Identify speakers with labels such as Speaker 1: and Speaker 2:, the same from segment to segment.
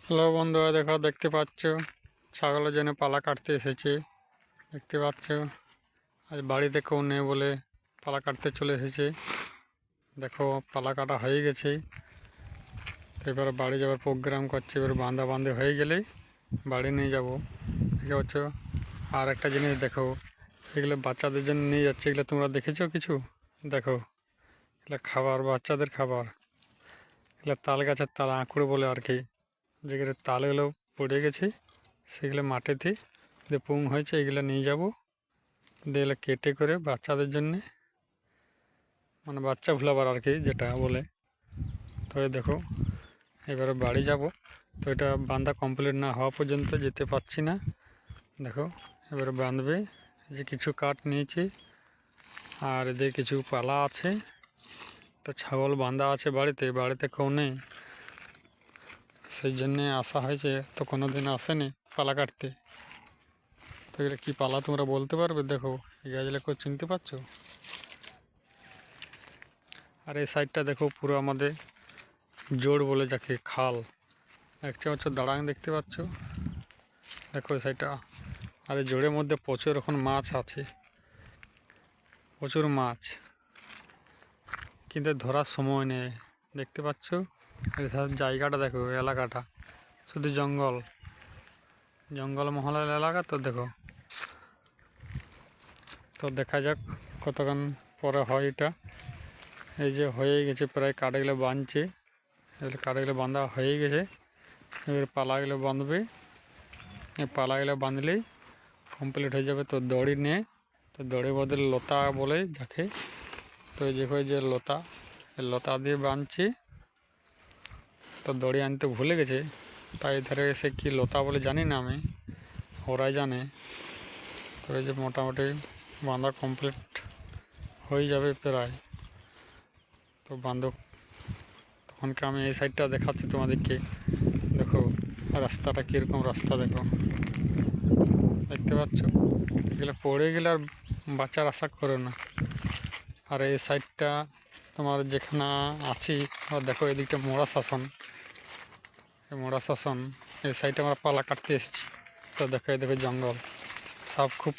Speaker 1: Hello বন্ধুরা, দেখতে পাচ্ছ ছাগলের জন্য পালা কাটতে এসেছে। দেখতে পাচ্ছ আজ বাড়িতে কেউ নেই বলে পালা কাটতে চলে এসেছে। দেখো পালা কাটা হয়ে গেছে, তো এবার বাড়ি যাওয়ার প্রোগ্রাম করছে। এবার বাঁধা হয়ে গেলেই বাড়ি নিয়ে যাব। দেখতে পাচ্ছ আর একটা জিনিস দেখো, এগুলো বাচ্চাদের জন্য নিয়ে যাচ্ছে। এগুলো তোমরা দেখেছো কিছু? দেখো এগুলো খাবার, বাচ্চাদের খাবার। এগুলো তাল গাছের তাল, আঁকুড় বলে আর কি। যেগুলো তালগুলো পড়ে গেছে সেগুলো মাটিতে যে পুং হয়েছে, এগুলো নিয়ে যাব। এগুলো কেটে করে বাচ্চাদের জন্যে, মানে বাচ্চা ভুলাবার আর কি যেটা বলে। তো দেখো এবারে বাড়ি যাব, তো এটা বাঁধা কমপ্লিট না হওয়া পর্যন্ত যেতে পারছি না। দেখো এবারে বাঁধবে। যে কিছু কাঠ নিয়েছি আর এদের কিছু পালা আছে। তো ছাগল বাঁধা আছে বাড়িতে কেউ নেই, সেই জন্যে আসা হয়েছে। তো কোনো দিন আসেনি পালা কাটতে। তো এগুলো কী পালা তোমরা বলতে পারবে? দেখো এই গাছগুলো কেউ চিনতে পারছো? আর এই সাইডটা দেখো পুরো আমাদের জোড় বলে যাকে, খাল। দেখতে পাচ্ছ দাঁড়ান, দেখতে পাচ্ছ? দেখো এই সাইডটা। আর এই জোড়ের মধ্যে প্রচুর এখন মাছ আছে, প্রচুর মাছ, কিন্তু ধরার সময় নেই। দেখতে পাচ্ছ জায়গাটা দেখো, এলাকাটা শুধু জঙ্গল, মহলের এলাকা। তো দেখো, তো দেখা যাক কতক্ষণ পরে হয় এটা। এই যে হয়ে গেছে প্রায়, কাঠগুলো বাঁধছে। এগুলো কাঠগুলো বাঁধা হয়ে গেছে। এবার পালাগুলো বাঁধবে। এই পালাগুলো বাঁধলেই কমপ্লিট হয়ে যাবে। তো দড়ি নিয়ে, তো দড়ির বদলে লতা বলে যাকে, তো যে লতা, লতা দিয়ে বাঁধছি। তো দড়ি আনতে ভুলে গেছে, তাই ধারে এসে কি লতা বলে জানি না আমি, ওরাই জানে। তো এই যে মোটামুটি বাঁধা কমপ্লিট হয়ে যাবে প্রায়। তো বাঁধক তখনকে আমি এই সাইডটা দেখাচ্ছি তোমাদেরকে। দেখো রাস্তাটা কীরকম রাস্তা, দেখো দেখতে পাচ্ছ? এগুলো পড়ে গেলে আর বাঁচার আশা করো না। আর এই সাইডটা তোমার যেখানে আছি, আর দেখো এদিকটা মোড়া শাসন, এই মোড়া শাসন এই সাইডে আমরা পালা কাটতে এসেছি। তো দেখো এই দেখো জঙ্গল, সাপ খুব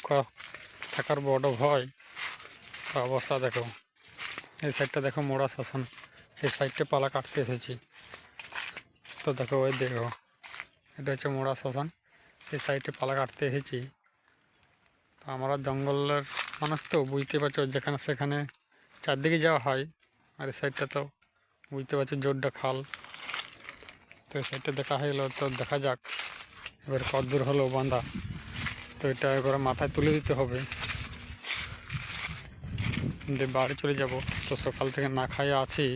Speaker 1: থাকার বড় ভয়। অবস্থা দেখো এই সাইডটা দেখো মোড়া শাসন, এই সাইডটা পালা কাটতে এসেছি। তো দেখো ওই দেখো এটা হচ্ছে মোড়া শাসন, এই সাইডে পালা কাটতে এসেছি। তো আমরা জঙ্গলের মানুষ তো বুঝতে পারছো, যেখানে সেখানে চারদিকে যাওয়া হয়। আর এই সাইডটা তো বুঝতে পারছো জোরটা খাল। তো এই সাইডটা দেখা হয়ে গেলো। তো দেখা যাক এবার কতদূর হলো বাঁধা। তো এটা এবার মাথায় তুলে দিতে হবে, দিয়ে বাড়ি চলে যাব। তো সকাল থেকে না খাইয়ে আছি,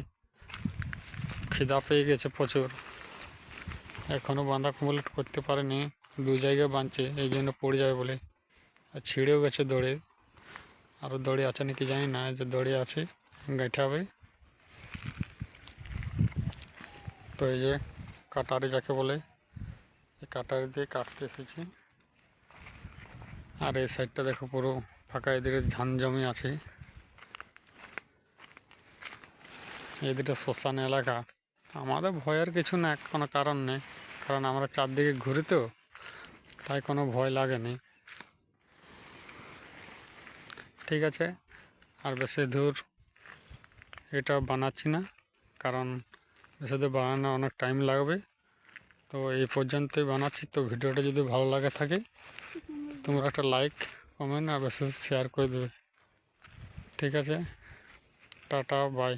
Speaker 1: খিদা পেয়ে গেছে প্রচুর। এখনও বাঁধা কমপ্লিট করতে পারেনি, দু জায়গায় বাঁধছে, এই জন্য পড়ে যাবে বলে। আর ছিঁড়েও গেছে দড়ি, আরও দড়ি আছে নাকি জানি না, যে দড়ি আছে গাঁঠা হবে। তো এই যে কাটারি যাকে বলে, এই কাটারি দিয়ে কাটতে এসেছি। আর এই সাইডটা দেখো পুরো ফাঁকা, এদিকে ধান জমি আছে। এদিকটা শ্মশান এলাকা। আমাদের ভয়ের কিছু না, কোনো কারণ নেই, কারণ আমরা চারদিকে ঘুরি তো, তাই কোনো ভয় লাগেনি। ঠিক আছে, আর বেশি দূর এটা বানাচ্ছি না, কারণ বেশি দূর বানানো অনেক টাইম লাগবে। তো এই পর্যন্তই বানাচ্ছি। তো ভিডিওটা যদি ভালো লাগে থাকে, তোমরা একটা লাইক, কমেন্ট আর বেশি শেয়ার করে দেবে। ঠিক আছে, টাটা, বাই।